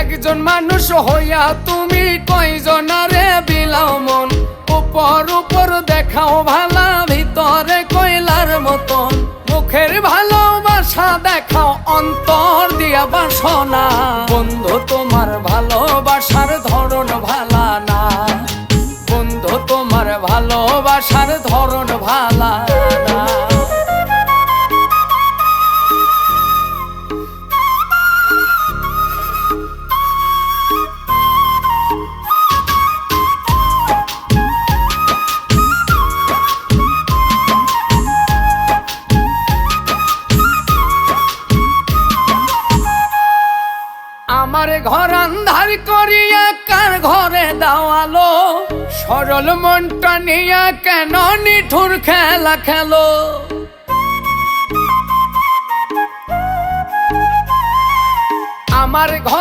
একজন মানুষ হইয়া তুমি কয়জনারে বিলাও মন, উপর উপর দেখাও ভালা, ভিতরে কয়লার মতন। মুখের ভালোবাসা দেখাও, অন্তর দিয়া বাসনা। বন্ধু তোমার ভালোবাসার ধরন ভালা না, বন্ধু তোমার ভালোবাসার ধরন ভালা না। আমার ঘর আন্ধার করিয়া কার ঘরে দাওয়ালো, সরল মনটা নিয়া কেন নিঠুর খেলা খেলো। আমার ঘর